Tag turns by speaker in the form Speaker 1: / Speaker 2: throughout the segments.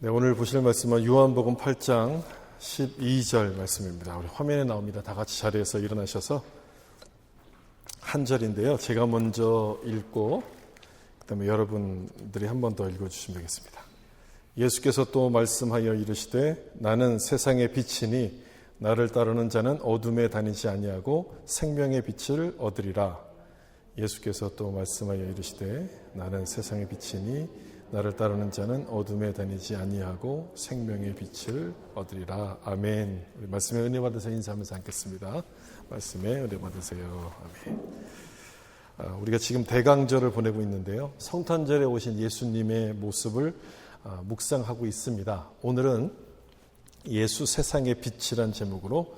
Speaker 1: 네, 오늘 보실 말씀은 요한복음 8장 12절 말씀입니다. 우리 화면에 나옵니다. 다 같이 자리에서 일어나셔서 한 절인데요. 제가 먼저 읽고 그다음에 여러분들이 한 번 더 읽어주시면 되겠습니다. 예수께서 또 말씀하여 이르시되 나는 세상의 빛이니 나를 따르는 자는 어둠에 다니지 아니하고 생명의 빛을 얻으리라. 예수께서 또 말씀하여 이르시되 나는 세상의 빛이니 나를 따르는 자는 어둠에 다니지 아니하고 생명의 빛을 얻으리라. 아멘. 우리 말씀에 은혜 받으세요. 인사하면서 앉겠습니다. 말씀에 은혜 받으세요. 아멘. 우리가 지금 대강절을 보내고 있는데요. 성탄절에 오신 예수님의 모습을 묵상하고 있습니다. 오늘은 예수 세상의 빛이란 제목으로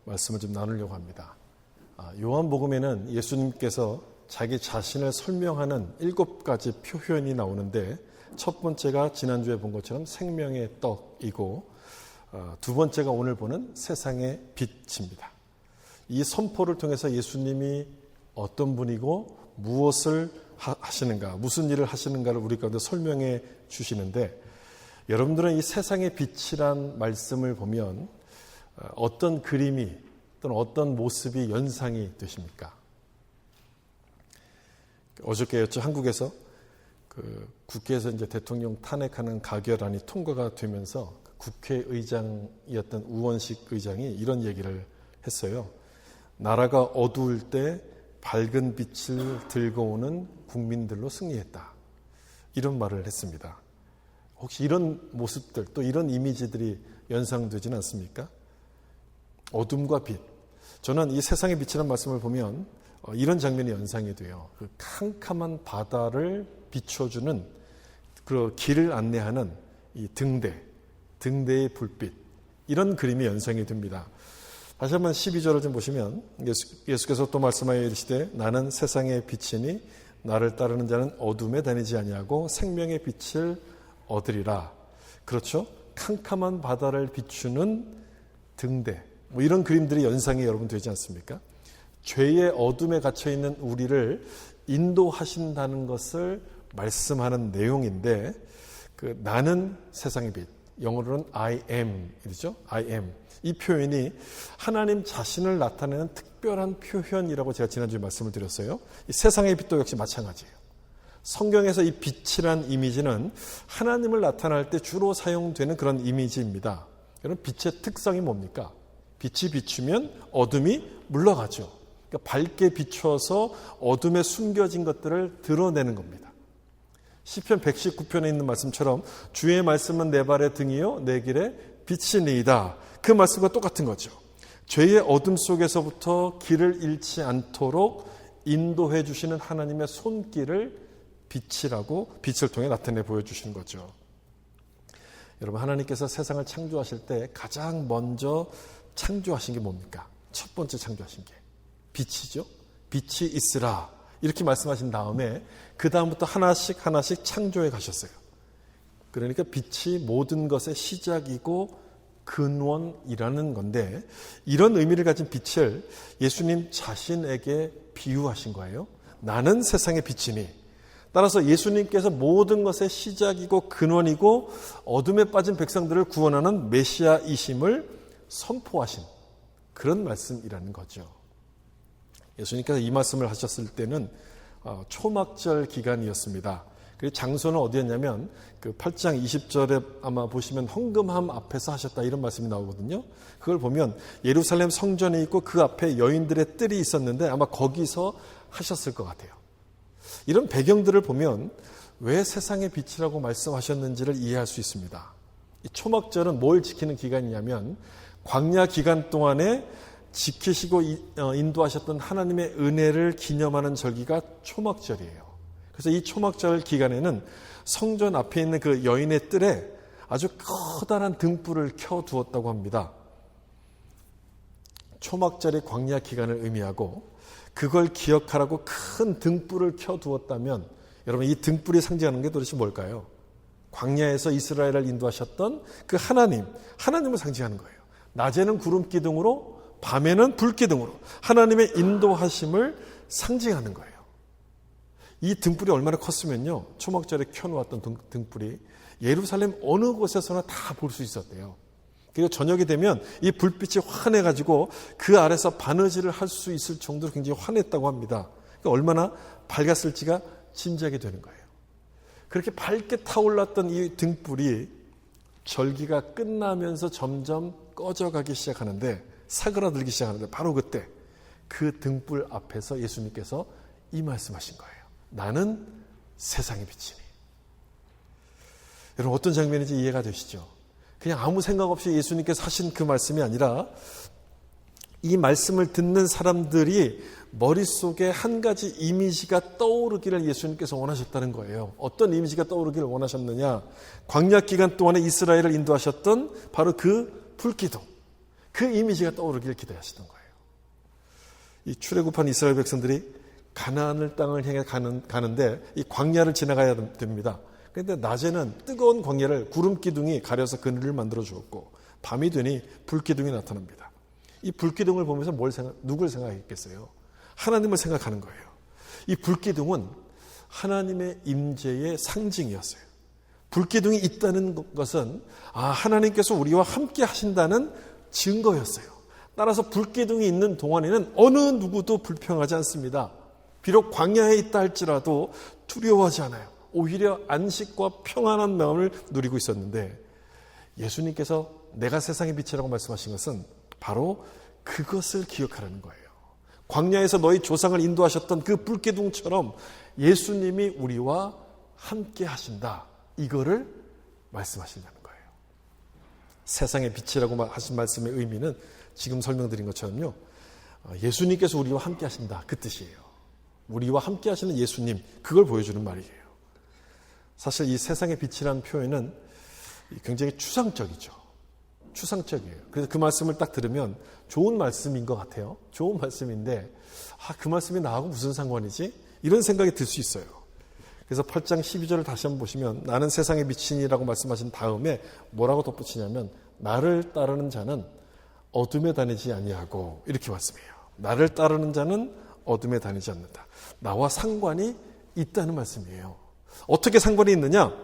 Speaker 1: 말씀을 좀 나누려고 합니다. 요한복음에는 예수님께서 자기 자신을 설명하는 7가지 표현이 나오는데 첫 번째가 지난주에 본 것처럼 생명의 떡이고 두 번째가 오늘 보는 세상의 빛입니다. 이 선포를 통해서 예수님이 어떤 분이고 무엇을 하시는가, 무슨 일을 하시는가를 우리 가운데 설명해 주시는데 여러분들은 이 세상의 빛이란 말씀을 보면 어떤 그림이 또는 어떤 모습이 연상이 되십니까? 어저께였죠. 한국에서 국회에서 이제 대통령 탄핵하는 가결안이 통과가 되면서 국회의장이었던 우원식 의장이 이런 얘기를 했어요. 나라가 어두울 때 밝은 빛을 들고 오는 국민들로 승리했다. 이런 말을 했습니다. 혹시 이런 모습들 또 이런 이미지들이 연상되지는 않습니까? 어둠과 빛. 저는 이 세상의 빛이라는 말씀을 보면 이런 장면이 연상이 돼요. 그 캄캄한 바다를 비춰주는 그 길을 안내하는 이 등대의 불빛, 이런 그림이 연상이 됩니다. 다시 한번 12절을 좀 보시면 예수께서 또 말씀하여 이르시되 나는 세상의 빛이니 나를 따르는 자는 어둠에 다니지 아니하고 생명의 빛을 얻으리라. 그렇죠? 캄캄한 바다를 비추는 등대, 이런 그림들이 연상이 여러분 되지 않습니까? 죄의 어둠에 gat혀있는 우리를 인도하신다는 것을 말씀하는 내용인데 나는 세상의 빛, 영어로는 I am 이죠. I am. 이 표현이 하나님 자신을 나타내는 특별한 표현이라고 제가 지난주에 말씀을 드렸어요. 이 세상의 빛도 역시 마찬가지예요. 성경에서 이 빛이란 이미지는 하나님을 나타낼 때 주로 사용되는 그런 이미지입니다. 여러분, 빛의 특성이 뭡니까? 빛이 비추면 어둠이 물러가죠. 그러니까 밝게 비추어서 어둠에 숨겨진 것들을 드러내는 겁니다. 시편 119편에 있는 말씀처럼 주의 말씀은 내 발의 등이요 내 길에 빛이니이다. 그 말씀과 똑같은 거죠. 죄의 어둠 속에서부터 길을 잃지 않도록 인도해 주시는 하나님의 손길을 빛이라고 빛을 통해 나타내 보여주시는 거죠. 여러분, 하나님께서 세상을 창조하실 때 가장 먼저 창조하신 게 뭡니까? 첫 번째 창조하신 게 빛이죠. 빛이 있으라 이렇게 말씀하신 다음에 그 다음부터 하나씩 창조해 가셨어요. 그러니까 빛이 모든 것의 시작이고 근원이라는 건데 이런 의미를 가진 빛을 예수님 자신에게 비유하신 거예요. 나는 세상의 빛이니. 따라서 예수님께서 모든 것의 시작이고 근원이고 어둠에 빠진 백성들을 구원하는 메시아이심을 선포하신 그런 말씀이라는 거죠. 예수님께서 이 말씀을 하셨을 때는 초막절 기간이었습니다. 그리고 장소는 어디였냐면 그 8장 20절에 아마 보시면 헌금함 앞에서 하셨다 이런 말씀이 나오거든요. 그걸 보면 예루살렘 성전에 있고 그 앞에 여인들의 뜰이 있었는데 아마 거기서 하셨을 것 같아요. 이런 배경들을 보면 왜 세상의 빛이라고 말씀하셨는지를 이해할 수 있습니다. 이 초막절은 뭘 지키는 기간이냐면 광야 기간 동안에 지키시고 인도하셨던 하나님의 은혜를 기념하는 절기가 초막절이에요. 그래서 이 초막절 기간에는 성전 앞에 있는 그 여인의 뜰에 아주 커다란 등불을 켜두었다고 합니다. 초막절의 광야 기간을 의미하고 그걸 기억하라고 큰 등불을 켜두었다면 여러분, 이 등불이 상징하는 게 도대체 뭘까요? 광야에서 이스라엘을 인도하셨던 그 하나님을 상징하는 거예요. 낮에는 구름 기둥으로 밤에는 불 기둥으로 하나님의 인도하심을 상징하는 거예요. 이 등불이 얼마나 컸으면요, 초막절에 켜놓았던 등불이 예루살렘 어느 곳에서나 다 볼 수 있었대요. 그리고 저녁이 되면 이 불빛이 환해가지고 그 아래서 바느질을 할 수 있을 정도로 굉장히 환했다고 합니다. 그러니까 얼마나 밝았을지가 짐작이 되는 거예요. 그렇게 밝게 타올랐던 이 등불이 절기가 끝나면서 점점 꺼져가기 시작하는데, 사그라들기 시작하는데, 바로 그때 그 등불 앞에서 예수님께서 이 말씀하신 거예요. 나는 세상의 빛이니. 여러분, 어떤 장면인지 이해가 되시죠? 그냥 아무 생각 없이 예수님께서 하신 그 말씀이 아니라 이 말씀을 듣는 사람들이 머릿속에 한 가지 이미지가 떠오르기를 예수님께서 원하셨다는 거예요. 어떤 이미지가 떠오르기를 원하셨느냐? 광야 기간 동안에 이스라엘을 인도하셨던 바로 그 불기둥, 그 이미지가 떠오르기를 기대하시던 거예요. 이 출애굽한 이스라엘 백성들이 가나안을 땅을 향해 가는데 이 광야를 지나가야 됩니다. 그런데 낮에는 뜨거운 광야를 구름 기둥이 가려서 그늘을 만들어 주었고, 밤이 되니 불기둥이 나타납니다. 이 불기둥을 보면서 누굴 생각했겠어요? 하나님을 생각하는 거예요. 이 불기둥은 하나님의 임재의 상징이었어요. 불기둥이 있다는 것은 하나님께서 우리와 함께 하신다는 증거였어요. 따라서 불기둥이 있는 동안에는 어느 누구도 불평하지 않습니다. 비록 광야에 있다 할지라도 두려워하지 않아요. 오히려 안식과 평안한 마음을 누리고 있었는데, 예수님께서 내가 세상의 빛이라고 말씀하신 것은 바로 그것을 기억하라는 거예요. 광야에서 너희 조상을 인도하셨던 그 불기둥처럼 예수님이 우리와 함께 하신다, 이거를 말씀하신다는 거예요. 세상의 빛이라고 하신 말씀의 의미는 지금 설명드린 것처럼요, 예수님께서 우리와 함께 하신다, 그 뜻이에요. 우리와 함께 하시는 예수님, 그걸 보여주는 말이에요. 사실 이 세상의 빛이라는 표현은 굉장히 추상적이죠. 추상적이에요. 그래서 그 말씀을 딱 들으면 좋은 말씀인 것 같아요. 좋은 말씀인데 그 말씀이 나하고 무슨 상관이지? 이런 생각이 들 수 있어요. 그래서 8장 12절을 다시 한번 보시면 나는 세상의 빛이니라고 말씀하신 다음에 뭐라고 덧붙이냐면 나를 따르는 자는 어둠에 다니지 아니하고, 이렇게 말씀해요. 나를 따르는 자는 어둠에 다니지 않는다. 나와 상관이 있다는 말씀이에요. 어떻게 상관이 있느냐?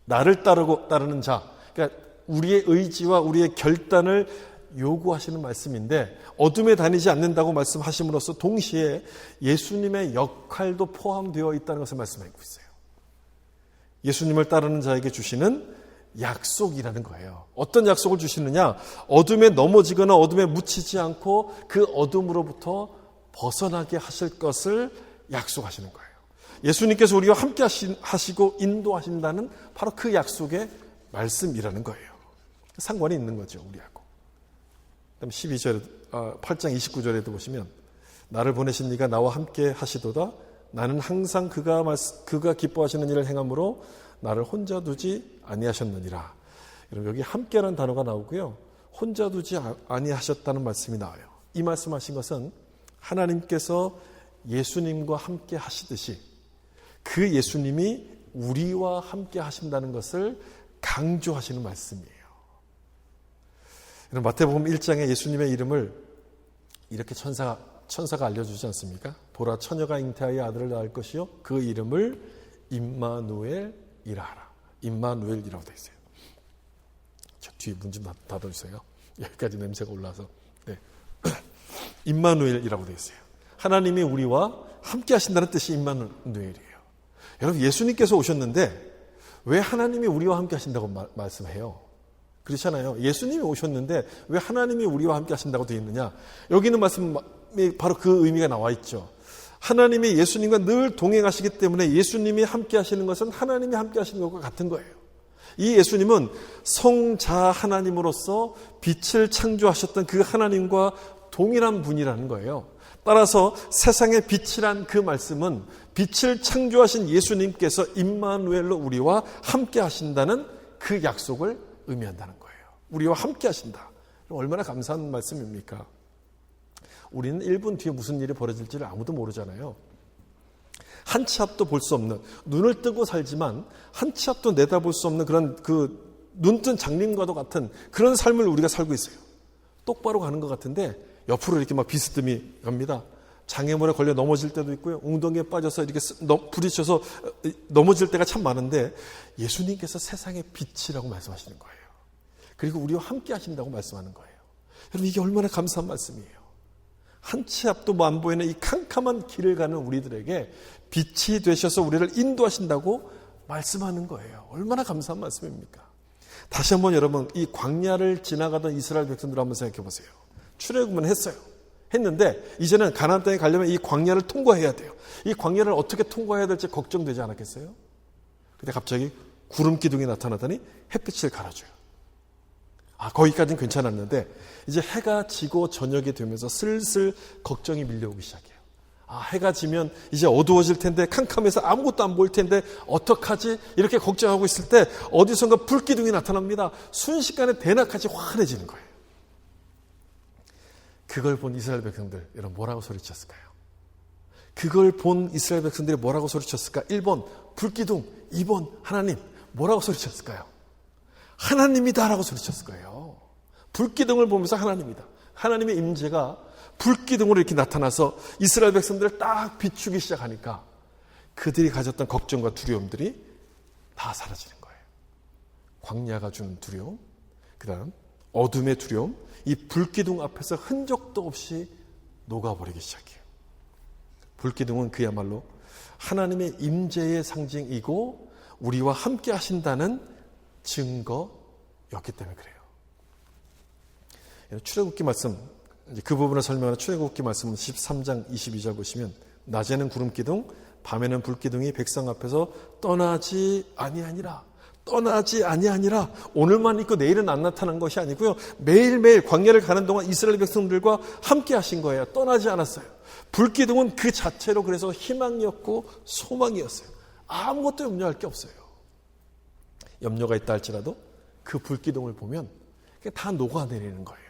Speaker 1: 나를 따르는 자, 그러니까 우리의 의지와 우리의 결단을 요구하시는 말씀인데, 어둠에 다니지 않는다고 말씀하심으로써 동시에 예수님의 역할도 포함되어 있다는 것을 말씀하고 있어요. 예수님을 따르는 자에게 주시는 약속이라는 거예요. 어떤 약속을 주시느냐? 어둠에 넘어지거나 어둠에 묻히지 않고 그 어둠으로부터 벗어나게 하실 것을 약속하시는 거예요. 예수님께서 우리와 함께 하시고 인도하신다는 바로 그 약속의 말씀이라는 거예요. 상관이 있는 거죠, 우리하고. 그다음 8장 29절에도 보시면 나를 보내신 이가 나와 함께 하시도다. 나는 항상 그가 기뻐하시는 일을 행함으로 나를 혼자 두지 아니하셨느니라. 여기 함께라는 단어가 나오고요, 혼자 두지 아니하셨다는 말씀이 나와요. 이 말씀하신 것은 하나님께서 예수님과 함께 하시듯이 그 예수님이 우리와 함께 하신다는 것을 강조하시는 말씀이에요. 마태복음 1장에 예수님의 이름을 이렇게 천사가 알려주지 않습니까? 보라, 처녀가 잉태하여 아들을 낳을 것이요 그 이름을 임마누엘이라 하라. 임마누엘이라고 되어 있어요. 저 뒤에 문 좀 닫아주세요. 여기까지 냄새가 올라서. 네. 임마누엘이라고 되어 있어요. 하나님이 우리와 함께 하신다는 뜻이 임마누엘이에요. 여러분, 예수님께서 오셨는데 왜 하나님이 우리와 함께 하신다고 말씀해요? 그렇잖아요. 예수님이 오셨는데 왜 하나님이 우리와 함께 하신다고 되어 있느냐? 여기 있는 말씀이 바로 그 의미가 나와 있죠. 하나님이 예수님과 늘 동행하시기 때문에 예수님이 함께 하시는 것은 하나님이 함께 하시는 것과 같은 거예요. 이 예수님은 성자 하나님으로서 빛을 창조하셨던 그 하나님과 동일한 분이라는 거예요. 따라서 세상의 빛이란 그 말씀은 빛을 창조하신 예수님께서 임마누엘로 우리와 함께 하신다는 그 약속을 의미한다는 거예요. 우리와 함께 하신다. 얼마나 감사한 말씀입니까? 우리는 1분 뒤에 무슨 일이 벌어질지를 아무도 모르잖아요. 한 치 앞도 볼 수 없는, 눈을 뜨고 살지만 한 치 앞도 내다볼 수 없는 그런 눈뜬 장님과도 같은 그런 삶을 우리가 살고 있어요. 똑바로 가는 것 같은데 옆으로 이렇게 막 비스듬히 갑니다. 장애물에 걸려 넘어질 때도 있고요. 웅덩이에 빠져서 이렇게 부딪혀서 넘어질 때가 참 많은데 예수님께서 세상의 빛이라고 말씀하시는 거예요. 그리고 우리와 함께 하신다고 말씀하는 거예요. 여러분 이게 얼마나 감사한 말씀이에요. 한 치 앞도 안 보이는 이 캄캄한 길을 가는 우리들에게 빛이 되셔서 우리를 인도하신다고 말씀하는 거예요. 얼마나 감사한 말씀입니까? 다시 한번 여러분 이 광야를 지나가던 이스라엘 백성들 한번 생각해 보세요. 출애굽은 했는데 이제는 가나안 땅에 가려면 이 광야를 통과해야 돼요. 이 광야를 어떻게 통과해야 될지 걱정되지 않았겠어요? 근데 갑자기 구름 기둥이 나타나더니 햇빛을 갈아줘요. 거기까지는 괜찮았는데 이제 해가 지고 저녁이 되면서 슬슬 걱정이 밀려오기 시작해요. 해가 지면 이제 어두워질 텐데 캄캄해서 아무것도 안 보일 텐데 어떡하지? 이렇게 걱정하고 있을 때 어디선가 불기둥이 나타납니다. 순식간에 대낮까지 환해지는 거예요. 그걸 본 이스라엘 백성들 여러분 뭐라고 소리쳤을까요? 그걸 본 이스라엘 백성들이 뭐라고 소리쳤을까? 1번 불기둥, 2번 하나님. 뭐라고 소리쳤을까요? 하나님이다 라고 소리쳤을 거예요. 불기둥을 보면서 하나님이다. 하나님의 임재가 불기둥으로 이렇게 나타나서 이스라엘 백성들을 딱 비추기 시작하니까 그들이 가졌던 걱정과 두려움들이 다 사라지는 거예요. 광야가 주는 두려움, 그 다음 어둠의 두려움, 이 불기둥 앞에서 흔적도 없이 녹아버리기 시작해요. 불기둥은 그야말로 하나님의 임재의 상징이고 우리와 함께 하신다는 증거였기 때문에 그래요. 출애굽기 말씀, 그 부분을 설명하는 출애굽기 말씀은 13장 22절 보시면 낮에는 구름기둥, 밤에는 불기둥이 백성 앞에서 떠나지 아니하니라. 오늘만 있고 내일은 안 나타난 것이 아니고요. 매일매일 광야를 가는 동안 이스라엘 백성들과 함께 하신 거예요. 떠나지 않았어요. 불기둥은 그 자체로 그래서 희망이었고 소망이었어요. 아무것도 염려할 게 없어요. 염려가 있다 할지라도 그 불기둥을 보면 다 녹아내리는 거예요.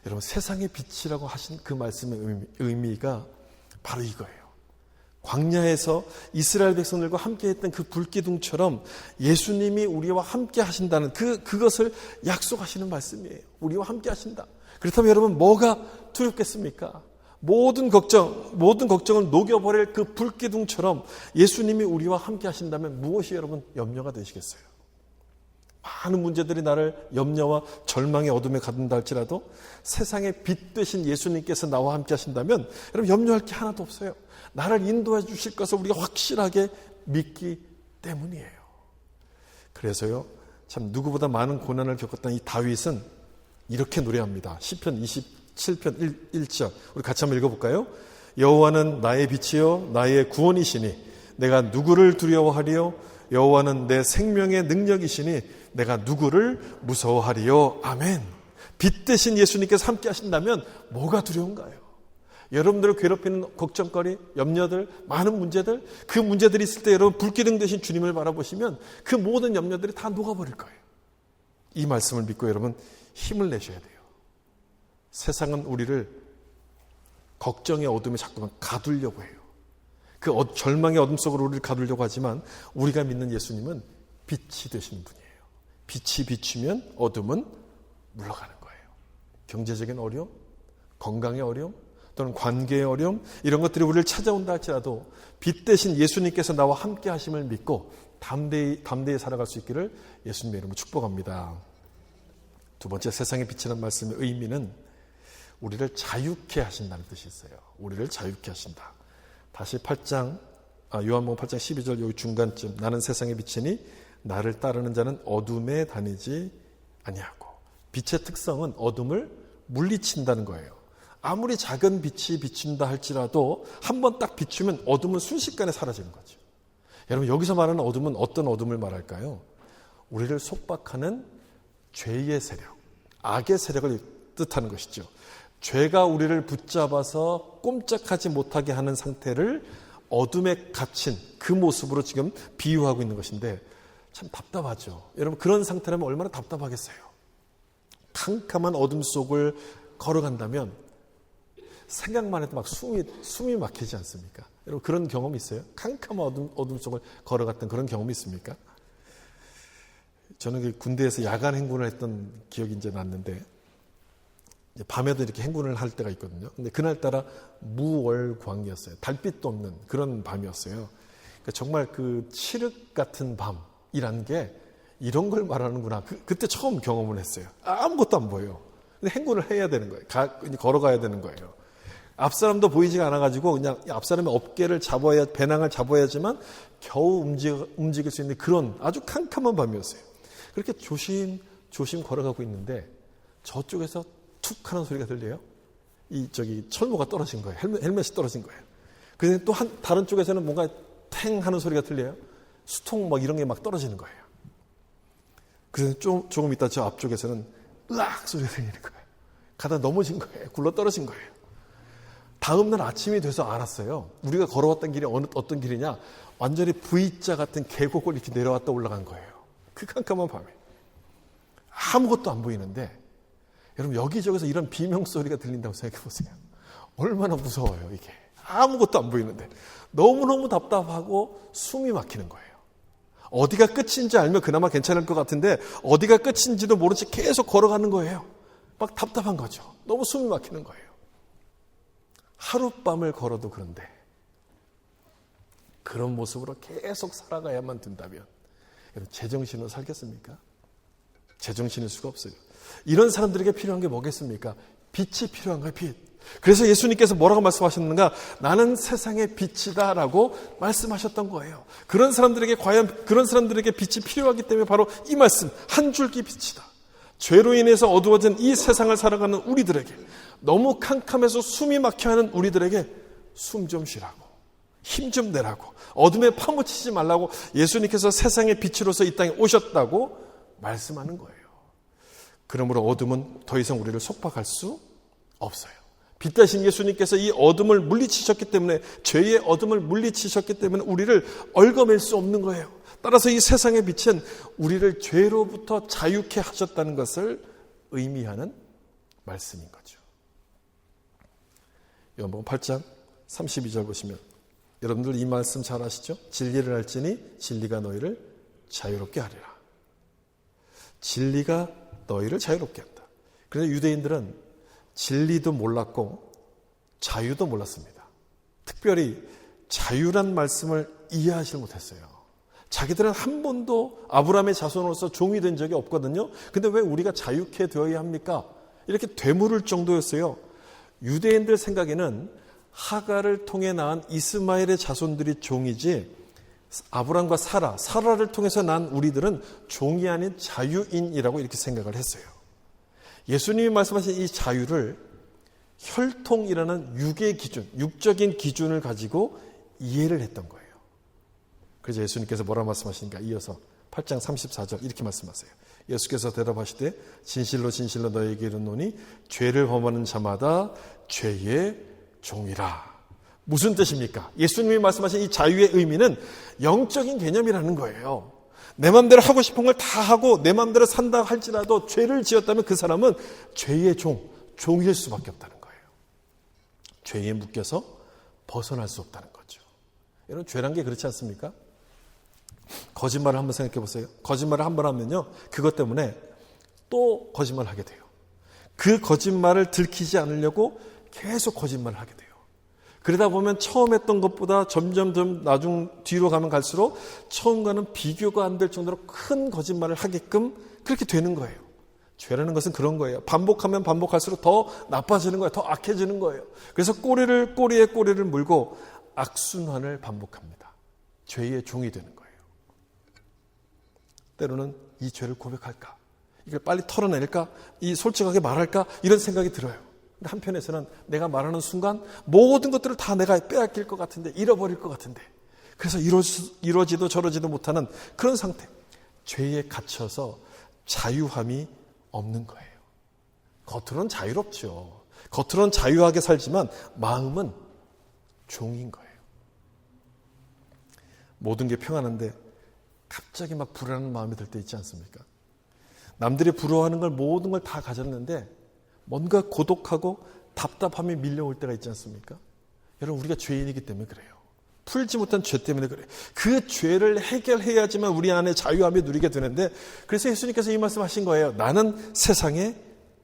Speaker 1: 여러분 세상의 빛이라고 하신 그 말씀의 의미가 바로 이거예요. 광야에서 이스라엘 백성들과 함께 했던 그 불기둥처럼 예수님이 우리와 함께 하신다는 그것을 약속하시는 말씀이에요. 우리와 함께 하신다. 그렇다면 여러분 뭐가 두렵겠습니까? 모든 걱정을 녹여버릴 그 불기둥처럼 예수님이 우리와 함께 하신다면 무엇이 여러분 염려가 되시겠어요? 많은 문제들이 나를 염려와 절망의 어둠에 가둔다 할지라도 세상의 빛 되신 예수님께서 나와 함께 하신다면 여러분 염려할 게 하나도 없어요. 나를 인도해 주실 것을 우리가 확실하게 믿기 때문이에요. 그래서요, 참 누구보다 많은 고난을 겪었던 이 다윗은 이렇게 노래합니다. 시편 27편 1절 우리 같이 한번 읽어볼까요? 여호와는 나의 빛이요 나의 구원이시니 내가 누구를 두려워하리요? 여호와는 내 생명의 능력이시니 내가 누구를 무서워하리요? 아멘. 빛 대신 예수님께서 함께 하신다면 뭐가 두려운가요? 여러분들을 괴롭히는 걱정거리, 염려들, 많은 문제들, 그 문제들이 있을 때 여러분 불기둥 대신 주님을 바라보시면 그 모든 염려들이 다 녹아버릴 거예요. 이 말씀을 믿고 여러분 힘을 내셔야 돼요. 세상은 우리를 걱정의 어둠에 자꾸만 가두려고 해요. 그 절망의 어둠 속으로 우리를 가두려고 하지만 우리가 믿는 예수님은 빛이 되시는 분이에요. 빛이 비추면 어둠은 물러가는 거예요. 경제적인 어려움, 건강의 어려움, 또는 관계의 어려움, 이런 것들이 우리를 찾아온다 할지라도 빛 대신 예수님께서 나와 함께 하심을 믿고 담대히 살아갈 수 있기를 예수님의 이름으로 축복합니다. 두 번째, 세상의 빛이라는 말씀의 의미는 우리를 자유케 하신다는 뜻이 있어요. 우리를 자유케 하신다. 다시 요한복음 8장 12절 여기 중간쯤, 나는 세상의 빛이니 나를 따르는 자는 어둠에 다니지 아니하고. 빛의 특성은 어둠을 물리친다는 거예요. 아무리 작은 빛이 비춘다 할지라도 한번 딱 비추면 어둠은 순식간에 사라지는 거죠. 여러분 여기서 말하는 어둠은 어떤 어둠을 말할까요? 우리를 속박하는 죄의 세력, 악의 세력을 뜻하는 것이죠. 죄가 우리를 붙잡아서 꼼짝하지 못하게 하는 상태를 어둠에 갇힌 그 모습으로 지금 비유하고 있는 것인데 참 답답하죠. 여러분 그런 상태라면 얼마나 답답하겠어요. 캄캄한 어둠 속을 걸어간다면 생각만 해도 막 숨이 막히지 않습니까? 여러분 그런 경험이 있어요? 캄캄한 어둠 속을 걸어갔던 그런 경험이 있습니까? 저는 군대에서 야간 행군을 했던 기억이 이제 났는데 밤에도 이렇게 행군을 할 때가 있거든요. 근데 그날따라 무월광이었어요. 달빛도 없는 그런 밤이었어요. 그러니까 정말 그 칠흑 같은 밤이란 게 이런 걸 말하는구나. 그때 처음 경험을 했어요. 아무것도 안 보여요. 근데 행군을 해야 되는 거예요. 걸어가야 되는 거예요. 앞사람도 보이지가 않아가지고 그냥 앞사람의 어깨를 잡아야, 배낭을 잡아야지만 겨우 움직일 수 있는 그런 아주 캄캄한 밤이었어요. 그렇게 조심 걸어가고 있는데 저쪽에서 툭 하는 소리가 들려요. 철모가 떨어진 거예요. 헬멧이 떨어진 거예요. 그래서 또 다른 쪽에서는 뭔가 탱 하는 소리가 들려요. 수통 막 이런 게 막 떨어지는 거예요. 그래서 조금 있다 저 앞쪽에서는 으악 소리가 들리는 거예요. 가다 넘어진 거예요. 굴러 떨어진 거예요. 다음날 아침이 돼서 알았어요. 우리가 걸어왔던 길이 어떤 길이냐. 완전히 V자 같은 계곡을 이렇게 내려왔다 올라간 거예요. 그 캄캄한 밤에. 아무것도 안 보이는데 여러분 여기저기서 이런 비명소리가 들린다고 생각해 보세요. 얼마나 무서워요 이게. 아무것도 안 보이는데 너무너무 답답하고 숨이 막히는 거예요. 어디가 끝인지 알면 그나마 괜찮을 것 같은데 어디가 끝인지도 모른 채 계속 걸어가는 거예요. 막 답답한 거죠. 너무 숨이 막히는 거예요. 하룻밤을 걸어도 그런데 그런 모습으로 계속 살아가야만 된다면 여러분 제정신으로 살겠습니까? 제정신일 수가 없어요. 이런 사람들에게 필요한 게 뭐겠습니까? 빛이 필요한 거예요. 빛. 그래서 예수님께서 뭐라고 말씀하셨는가? 나는 세상의 빛이다 라고 말씀하셨던 거예요. 그런 사람들에게 빛이 필요하기 때문에 바로 이 말씀, 한 줄기 빛이다. 죄로 인해서 어두워진 이 세상을 살아가는 우리들에게, 너무 캄캄해서 숨이 막혀하는 우리들에게 숨 좀 쉬라고, 힘 좀 내라고, 어둠에 파묻히지 말라고 예수님께서 세상의 빛으로서 이 땅에 오셨다고 말씀하는 거예요. 그러므로 어둠은 더 이상 우리를 속박할 수 없어요. 빛 대신 예수님께서 이 어둠을 물리치셨기 때문에, 죄의 어둠을 물리치셨기 때문에 우리를 얽어맬 수 없는 거예요. 따라서 이 세상의 빛은 우리를 죄로부터 자유케 하셨다는 것을 의미하는 말씀인 거죠. 요한복음 8장 32절 보시면 여러분들 이 말씀 잘 아시죠? 진리를 알지니 진리가 너희를 자유롭게 하리라. 진리가 너희를 자유롭게 한다. 그런데 유대인들은 진리도 몰랐고 자유도 몰랐습니다. 특별히 자유란 말씀을 이해하지 못했어요. 자기들은 한 번도 아브라함의 자손으로서 종이 된 적이 없거든요. 근데 왜 우리가 자유케 되어야 합니까? 이렇게 되물을 정도였어요. 유대인들 생각에는 하가를 통해 낳은 이스마엘의 자손들이 종이지, 아브람과 사라를 통해서 난 우리들은 종이 아닌 자유인이라고 이렇게 생각을 했어요. 예수님이 말씀하신 이 자유를 혈통이라는 육의 기준, 육적인 기준을 가지고 이해를 했던 거예요. 그래서 예수님께서 뭐라 말씀하시는가? 이어서 8장 34절 이렇게 말씀하세요. 예수께서 대답하시되 진실로 진실로 너희에게 이르노니 죄를 범하는 자마다 죄의 종이라. 무슨 뜻입니까? 예수님이 말씀하신 이 자유의 의미는 영적인 개념이라는 거예요. 내 마음대로 하고 싶은 걸 다 하고 내 마음대로 산다 할지라도 죄를 지었다면 그 사람은 죄의 종일 수밖에 없다는 거예요. 죄에 묶여서 벗어날 수 없다는 거죠. 여러분, 죄란 게 그렇지 않습니까? 거짓말을 한번 생각해 보세요. 거짓말을 한번 하면요, 그것 때문에 또 거짓말을 하게 돼요. 그 거짓말을 들키지 않으려고 계속 거짓말을 하게 돼요. 그러다 보면 처음 했던 것보다 점점 뒤로 가면 갈수록 처음과는 비교가 안 될 정도로 큰 거짓말을 하게끔 그렇게 되는 거예요. 죄라는 것은 그런 거예요. 반복하면 반복할수록 더 나빠지는 거예요. 더 악해지는 거예요. 그래서 꼬리에 꼬리를 물고 악순환을 반복합니다. 죄의 종이 되는 거예요. 때로는 이 죄를 고백할까? 이걸 빨리 털어낼까? 솔직하게 말할까? 이런 생각이 들어요. 근데 한편에서는 내가 말하는 순간 모든 것들을 다 내가 빼앗길 것 같은데, 잃어버릴 것 같은데, 그래서 이러지도 저러지도 못하는 그런 상태. 죄에 갇혀서 자유함이 없는 거예요. 겉으로는 자유롭죠. 겉으로는 자유하게 살지만 마음은 종인 거예요. 모든 게 평안한데 갑자기 막 불안한 마음이 들 때 있지 않습니까? 남들이 부러워하는 걸 모든 걸 다 가졌는데 뭔가 고독하고 답답함이 밀려올 때가 있지 않습니까? 여러분, 우리가 죄인이기 때문에 그래요. 풀지 못한 죄 때문에 그래요. 그 죄를 해결해야지만 우리 안에 자유함이 누리게 되는데, 그래서 예수님께서 이 말씀하신 거예요. 나는 세상의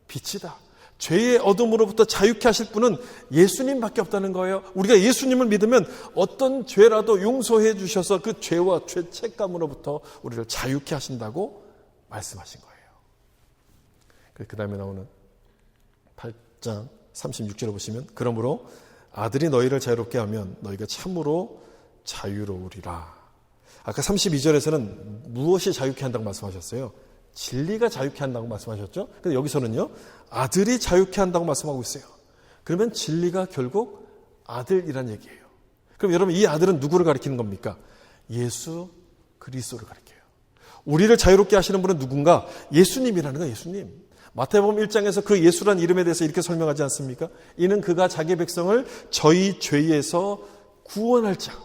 Speaker 1: 빛이다. 죄의 어둠으로부터 자유케 하실 분은 예수님밖에 없다는 거예요. 우리가 예수님을 믿으면 어떤 죄라도 용서해 주셔서 그 죄와 죄책감으로부터 우리를 자유케 하신다고 말씀하신 거예요. 그 다음에 나오는 8장 36절을 보시면 그러므로 아들이 너희를 자유롭게 하면 너희가 참으로 자유로우리라. 아까 32절에서는 무엇이 자유케 한다고 말씀하셨어요? 진리가 자유케 한다고 말씀하셨죠? 근데 여기서는요, 아들이 자유케 한다고 말씀하고 있어요. 그러면 진리가 결국 아들이란 얘기예요. 그럼 여러분, 이 아들은 누구를 가리키는 겁니까? 예수 그리스도를 가리켜요. 우리를 자유롭게 하시는 분은 누군가? 예수님이라는 거예요, 예수님. 마태복음 1장에서 그 예수란 이름에 대해서 이렇게 설명하지 않습니까? 이는 그가 자기 백성을 저희 죄에서 구원할 자.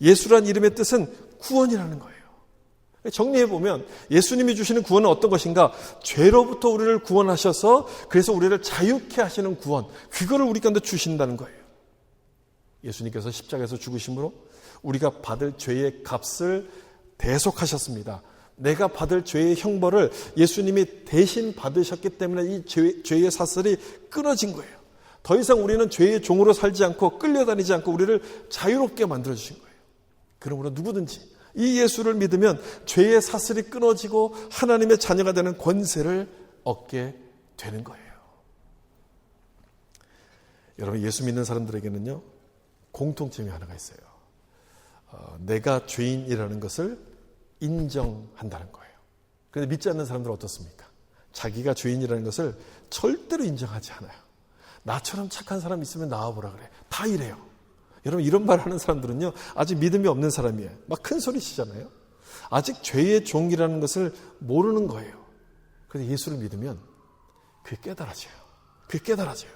Speaker 1: 예수란 이름의 뜻은 구원이라는 거예요. 정리해보면 예수님이 주시는 구원은 어떤 것인가? 죄로부터 우리를 구원하셔서 그래서 우리를 자유케 하시는 구원, 그거를 우리 가운데 주신다는 거예요. 예수님께서 십자가에서 죽으심으로 우리가 받을 죄의 값을 대속하셨습니다. 내가 받을 죄의 형벌을 예수님이 대신 받으셨기 때문에 이 죄의 사슬이 끊어진 거예요. 더 이상 우리는 죄의 종으로 살지 않고 끌려다니지 않고 우리를 자유롭게 만들어주신 거예요. 그러므로 누구든지 이 예수를 믿으면 죄의 사슬이 끊어지고 하나님의 자녀가 되는 권세를 얻게 되는 거예요. 여러분, 예수 믿는 사람들에게는요, 공통점이 하나가 있어요. 내가 죄인이라는 것을 인정한다는 거예요. 그런데 믿지 않는 사람들은 어떻습니까? 자기가 죄인이라는 것을 절대로 인정하지 않아요. 나처럼 착한 사람 있으면 나와보라 그래. 다 이래요. 여러분, 이런 말 하는 사람들은요, 아직 믿음이 없는 사람이에요. 막 큰 소리 치잖아요. 아직 죄의 종이라는 것을 모르는 거예요. 그런데 예수를 믿으면 그게 깨달아져요. 그게 깨달아져요.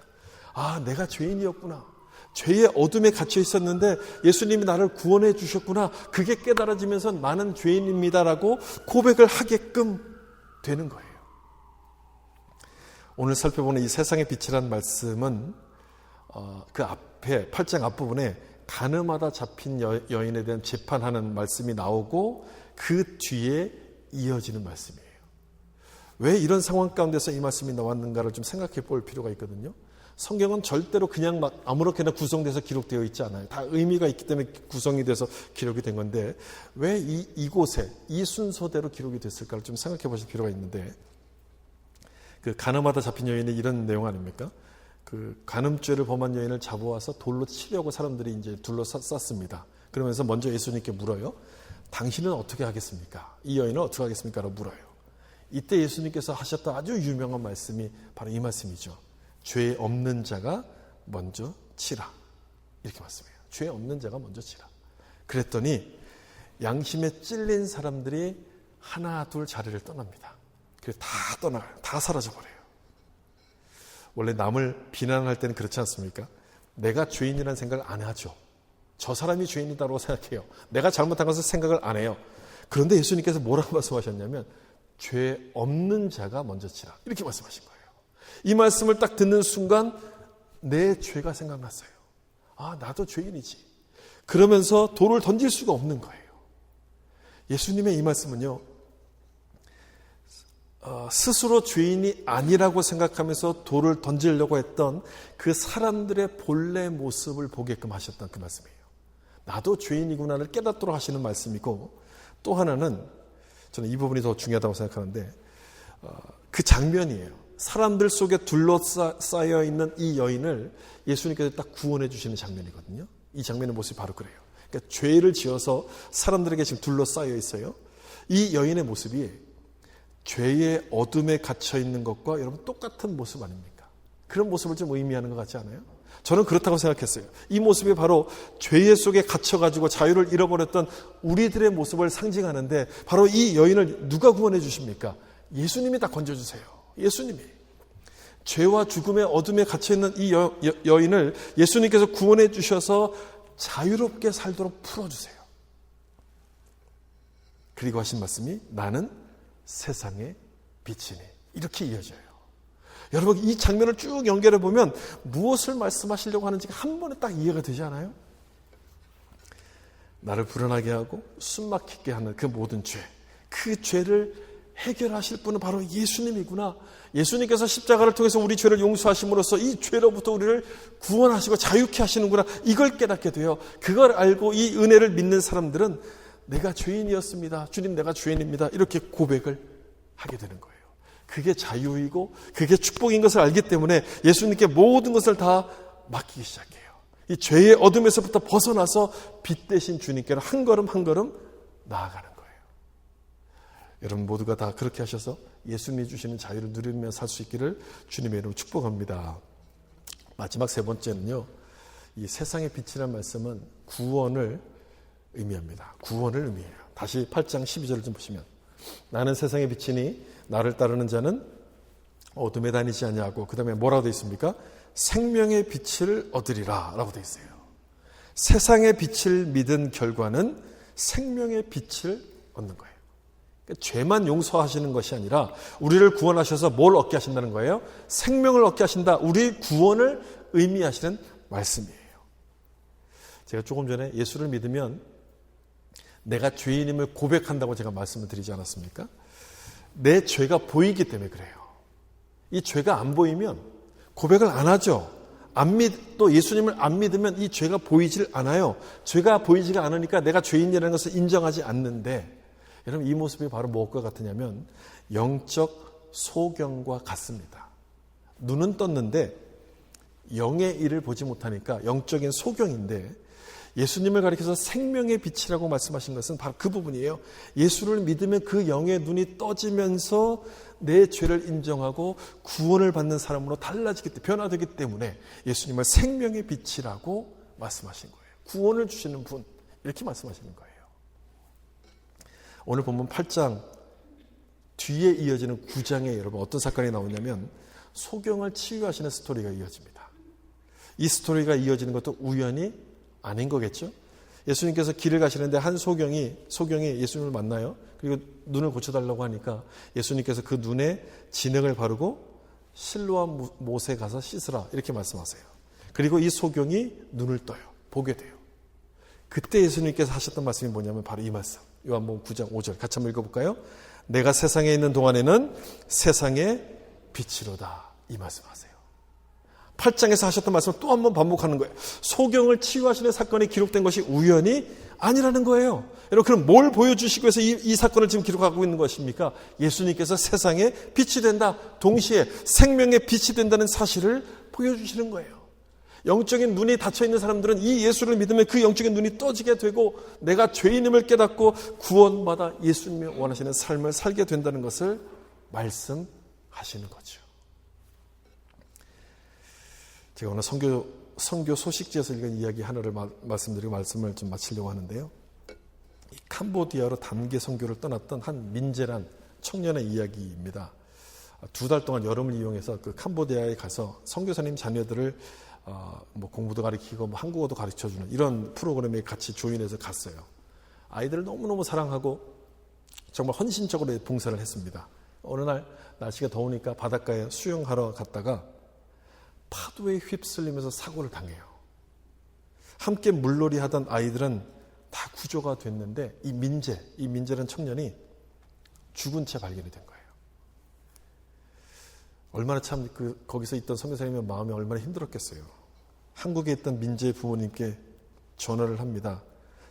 Speaker 1: 아, 내가 죄인이었구나. 죄의 어둠에 갇혀 있었는데 예수님이 나를 구원해 주셨구나. 그게 깨달아지면서 나는 죄인입니다라고 고백을 하게끔 되는 거예요. 오늘 살펴보는 이 세상의 빛이라는 말씀은 그 앞에 8장 앞부분에 간음하다 잡힌 여인에 대한 재판하는 말씀이 나오고 그 뒤에 이어지는 말씀이에요. 왜 이런 상황 가운데서 이 말씀이 나왔는가를 좀 생각해 볼 필요가 있거든요. 성경은 절대로 그냥 막 아무렇게나 구성돼서 기록되어 있지 않아요. 다 의미가 있기 때문에 구성이 돼서 기록이 된 건데 왜 이곳에 이 순서대로 기록이 됐을까를 좀 생각해 보실 필요가 있는데, 그 간음하다 잡힌 여인이 이런 내용 아닙니까? 그 간음죄를 범한 여인을 잡아와서 돌로 치려고 사람들이 이제 둘러쌌습니다. 그러면서 먼저 예수님께 물어요. 당신은 어떻게 하겠습니까? 이 여인은 어떻게 하겠습니까? 라고 물어요. 이때 예수님께서 하셨던 아주 유명한 말씀이 바로 이 말씀이죠. 죄 없는 자가 먼저 치라. 이렇게 말씀해요. 죄 없는 자가 먼저 치라. 그랬더니 양심에 찔린 사람들이 하나 둘 자리를 떠납니다. 그래서 다 떠나요. 다 사라져버려요. 원래 남을 비난할 때는 그렇지 않습니까? 내가 죄인이라는 생각을 안 하죠. 저 사람이 죄인이다라고 생각해요. 내가 잘못한 것을 생각을 안 해요. 그런데 예수님께서 뭐라고 말씀하셨냐면 죄 없는 자가 먼저 치라. 이렇게 말씀하신 거예요. 이 말씀을 딱 듣는 순간 내 죄가 생각났어요. 아, 나도 죄인이지. 그러면서 돌을 던질 수가 없는 거예요. 예수님의 이 말씀은요, 스스로 죄인이 아니라고 생각하면서 돌을 던지려고 했던 그 사람들의 본래 모습을 보게끔 하셨던 그 말씀이에요. 나도 죄인이구나를 깨닫도록 하시는 말씀이고, 또 하나는 저는 이 부분이 더 중요하다고 생각하는데, 그 장면이에요. 사람들 속에 둘러싸여 있는 이 여인을 예수님께서 딱 구원해 주시는 장면이거든요. 이 장면의 모습이 바로 그래요. 그러니까 죄를 지어서 사람들에게 지금 둘러싸여 있어요. 이 여인의 모습이 죄의 어둠에 갇혀 있는 것과 여러분 똑같은 모습 아닙니까? 그런 모습을 좀 의미하는 것 같지 않아요? 저는 그렇다고 생각했어요. 이 모습이 바로 죄의 속에 갇혀가지고 자유를 잃어버렸던 우리들의 모습을 상징하는데, 바로 이 여인을 누가 구원해 주십니까? 예수님이 다 건져주세요. 예수님이. 죄와 죽음의 어둠에 갇혀있는 이 여인을 예수님께서 구원해 주셔서 자유롭게 살도록 풀어주세요. 그리고 하신 말씀이 나는 세상의 빛이니. 이렇게 이어져요. 여러분, 이 장면을 쭉 연결해 보면 무엇을 말씀하시려고 하는지가 한 번에 딱 이해가 되지 않아요? 나를 불안하게 하고 숨막히게 하는 그 모든 죄, 그 죄를 해결하실 분은 바로 예수님이구나. 예수님께서 십자가를 통해서 우리 죄를 용서하심으로써 이 죄로부터 우리를 구원하시고 자유케 하시는구나. 이걸 깨닫게 돼요. 그걸 알고 이 은혜를 믿는 사람들은 내가 죄인이었습니다. 주님, 내가 죄인입니다. 이렇게 고백을 하게 되는 거예요. 그게 자유이고 그게 축복인 것을 알기 때문에 예수님께 모든 것을 다 맡기기 시작해요. 이 죄의 어둠에서부터 벗어나서 빛 대신 주님께로 한 걸음 한 걸음 나아가는 거예요. 여러분 모두가 다 그렇게 하셔서 예수님이 주시는 자유를 누리며 살 수 있기를 주님의 이름으로 축복합니다. 마지막 세 번째는요, 이 세상의 빛이라는 말씀은 구원을 의미합니다. 구원을 의미해요. 다시 8장 12절을 좀 보시면, 나는 세상의 빛이니 나를 따르는 자는 어둠에 다니지 아니하고, 그 다음에 뭐라고 되어 있습니까? 생명의 빛을 얻으리라 라고 되어 있어요. 세상의 빛을 믿은 결과는 생명의 빛을 얻는 거예요. 그러니까 죄만 용서하시는 것이 아니라 우리를 구원하셔서 뭘 얻게 하신다는 거예요? 생명을 얻게 하신다. 우리 구원을 의미하시는 말씀이에요. 제가 조금 전에 예수를 믿으면 내가 죄인임을 고백한다고 제가 말씀을 드리지 않았습니까? 내 죄가 보이기 때문에 그래요. 이 죄가 안 보이면 고백을 안 하죠. 또 예수님을 안 믿으면 이 죄가 보이질 않아요. 죄가 보이지가 않으니까 내가 죄인이라는 것을 인정하지 않는데, 여러분 이 모습이 바로 무엇과 같으냐면 영적 소경과 같습니다. 눈은 떴는데 영의 일을 보지 못하니까 영적인 소경인데, 예수님을 가리켜서 생명의 빛이라고 말씀하신 것은 바로 그 부분이에요. 예수를 믿으면 그 영의 눈이 떠지면서 내 죄를 인정하고 구원을 받는 사람으로 달라지기 때문에, 변화되기 때문에 예수님을 생명의 빛이라고 말씀하신 거예요. 구원을 주시는 분, 이렇게 말씀하시는 거예요. 오늘 본문 8장 뒤에 이어지는 9장에 여러분 어떤 사건이 나오냐면 소경을 치유하시는 스토리가 이어집니다. 이 스토리가 이어지는 것도 우연이 아닌 거겠죠? 예수님께서 길을 가시는데 한 소경이 예수님을 만나요. 그리고 눈을 고쳐달라고 하니까 예수님께서 그 눈에 진흙을 바르고 실로암 못에 가서 씻으라 이렇게 말씀하세요. 그리고 이 소경이 눈을 떠요. 보게 돼요. 그때 예수님께서 하셨던 말씀이 뭐냐면 바로 이 말씀. 요한복음 9장 5절 같이 한번 읽어볼까요? 내가 세상에 있는 동안에는 세상의 빛이로다. 이 말씀하세요. 8장에서 하셨던 말씀을 또 한 번 반복하는 거예요. 소경을 치유하시는 사건이 기록된 것이 우연이 아니라는 거예요. 여러분, 그럼 뭘 보여주시기 위해서 이 사건을 지금 기록하고 있는 것입니까? 예수님께서 세상에 빛이 된다. 동시에 생명의 빛이 된다는 사실을 보여주시는 거예요. 영적인 눈이 닫혀있는 사람들은 이 예수를 믿으면 그 영적인 눈이 떠지게 되고 내가 죄인임을 깨닫고 구원받아 예수님이 원하시는 삶을 살게 된다는 것을 말씀하시는 거죠. 제가 오늘 선교 소식지에서 읽은 이야기 하나를 말씀드리고 말씀을 좀 마치려고 하는데요. 이 캄보디아로 단기 선교를 떠났던 한 민재란 청년의 이야기입니다. 2달 동안 여름을 이용해서 그 캄보디아에 가서 선교사님 자녀들을 공부도 가르치고 한국어도 가르쳐주는 이런 프로그램에 같이 조인해서 갔어요. 아이들을 너무너무 사랑하고 정말 헌신적으로 봉사를 했습니다. 어느 날 날씨가 더우니까 바닷가에 수영하러 갔다가 파도에 휩쓸리면서 사고를 당해요. 함께 물놀이 하던 아이들은 다 구조가 됐는데 이 민재라는 청년이 죽은 채 발견이 된 거예요. 얼마나 참 거기서 있던 선교사님의 마음이 얼마나 힘들었겠어요. 한국에 있던 민재 부모님께 전화를 합니다.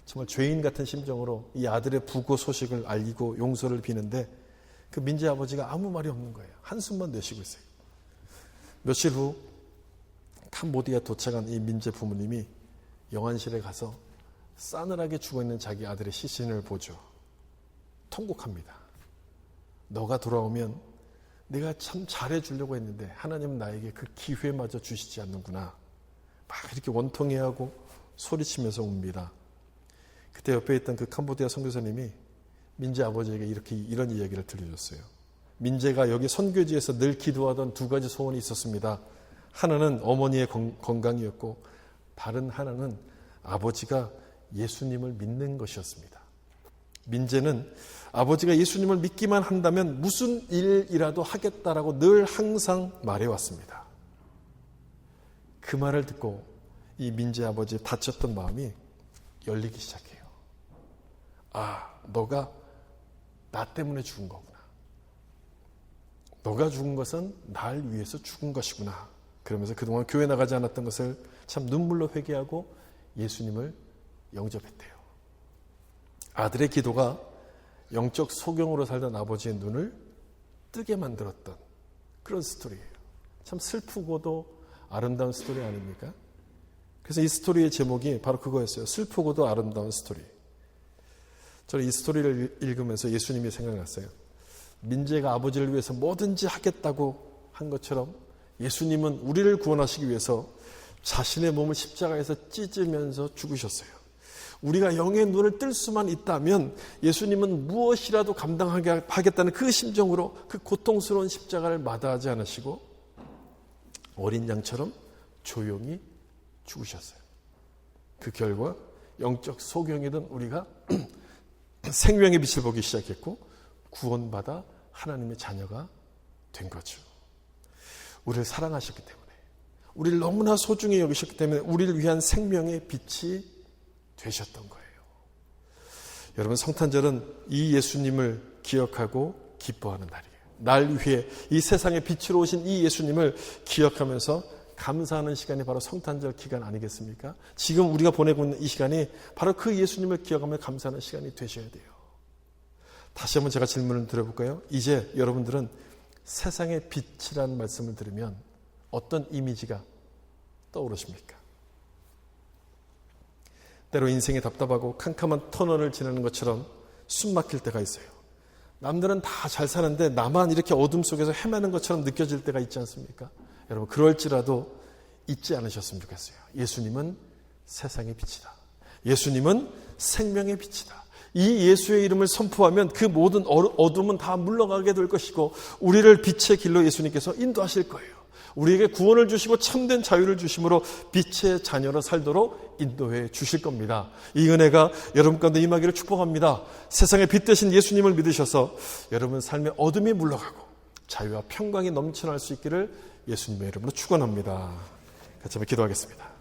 Speaker 1: 정말 죄인 같은 심정으로 이 아들의 부고 소식을 알리고 용서를 비는데 그 민재 아버지가 아무 말이 없는 거예요. 한숨만 내쉬고 있어요. 며칠 후 캄보디아 도착한 이 민재 부모님이 영안실에 가서 싸늘하게 죽어있는 자기 아들의 시신을 보죠. 통곡합니다. 너가 돌아오면 내가 참 잘해주려고 했는데 하나님은 나에게 그 기회마저 주시지 않는구나. 막 이렇게 원통해하고 소리치면서 웁니다. 그때 옆에 있던 그 캄보디아 선교사님이 민재 아버지에게 이런 이야기를 들려줬어요. 민재가 여기 선교지에서 늘 기도하던 2가지 소원이 있었습니다. 하나는 어머니의 건강이었고 다른 하나는 아버지가 예수님을 믿는 것이었습니다. 민재는 아버지가 예수님을 믿기만 한다면 무슨 일이라도 하겠다라고 늘 항상 말해왔습니다. 그 말을 듣고 이 민재 아버지의 다쳤던 마음이 열리기 시작해요. 아, 너가 나 때문에 죽은 거구나. 너가 죽은 것은 날 위해서 죽은 것이구나. 그러면서 그동안 교회 나가지 않았던 것을 참 눈물로 회개하고 예수님을 영접했대요. 아들의 기도가 영적 소경으로 살던 아버지의 눈을 뜨게 만들었던 그런 스토리예요. 참 슬프고도 아름다운 스토리 아닙니까? 그래서 이 스토리의 제목이 바로 그거였어요. 슬프고도 아름다운 스토리. 저는 이 스토리를 읽으면서 예수님이 생각났어요. 민재가 아버지를 위해서 뭐든지 하겠다고 한 것처럼 예수님은 우리를 구원하시기 위해서 자신의 몸을 십자가에서 찢으면서 죽으셨어요. 우리가 영의 눈을 뜰 수만 있다면 예수님은 무엇이라도 감당하게 하겠다는 그 심정으로 그 고통스러운 십자가를 마다하지 않으시고 어린 양처럼 조용히 죽으셨어요. 그 결과 영적 소경이던 우리가 생명의 빛을 보기 시작했고 구원받아 하나님의 자녀가 된 거죠. 우리를 사랑하셨기 때문에, 우리를 너무나 소중히 여기셨기 때문에 우리를 위한 생명의 빛이 되셨던 거예요. 여러분, 성탄절은 이 예수님을 기억하고 기뻐하는 날이에요. 날 위해 이 세상의 빛으로 오신 이 예수님을 기억하면서 감사하는 시간이 바로 성탄절 기간 아니겠습니까? 지금 우리가 보내고 있는 이 시간이 바로 그 예수님을 기억하며 감사하는 시간이 되셔야 돼요. 다시 한번 제가 질문을 드려볼까요? 이제 여러분들은 세상의 빛이라는 말씀을 들으면 어떤 이미지가 떠오르십니까? 때로 인생이 답답하고 캄캄한 터널을 지나는 것처럼 숨 막힐 때가 있어요. 남들은 다 잘 사는데 나만 이렇게 어둠 속에서 헤매는 것처럼 느껴질 때가 있지 않습니까? 여러분, 그럴지라도 잊지 않으셨으면 좋겠어요. 예수님은 세상의 빛이다. 예수님은 생명의 빛이다. 이 예수의 이름을 선포하면 그 모든 어둠은 다 물러가게 될 것이고 우리를 빛의 길로 예수님께서 인도하실 거예요. 우리에게 구원을 주시고 참된 자유를 주심으로 빛의 자녀로 살도록 인도해 주실 겁니다. 이 은혜가 여러분 가운데 임하기를 축복합니다. 세상의 빛 되신 예수님을 믿으셔서 여러분 삶의 어둠이 물러가고 자유와 평강이 넘쳐날 수 있기를 예수님의 이름으로 축원합니다. 같이 한번 기도하겠습니다.